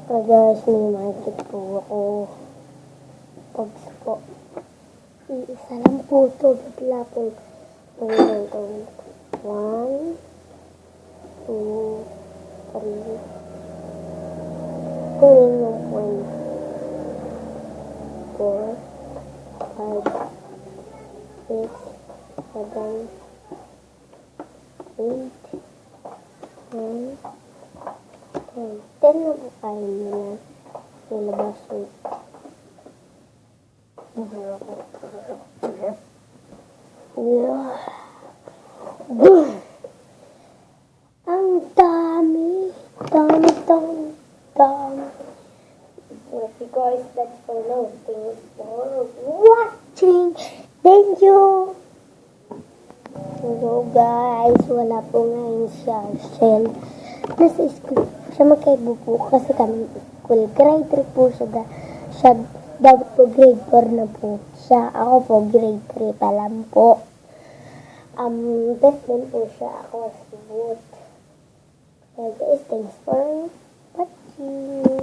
Guys, may market po ako. Pogs po. Isa lang po ito. Bigla po. Mayroon ito. 1, 2, 3. Kunin yung point. 4, 5, 6, 7, 8, 9, 10 na po kayo nila. Nilabas ko. Ang dami. Dami. Okay guys, that's for now. Thanks for watching. Thank you. So guys, wala po ngayon siya. Shell. Nasa school siya magkaibo po kasi kami school. Grade 3 po siya. Dapat po grade 4 na po siya. Ako po grade 3 pa lang po. Best din po siya. Ako was good. So guys, thanks for watching.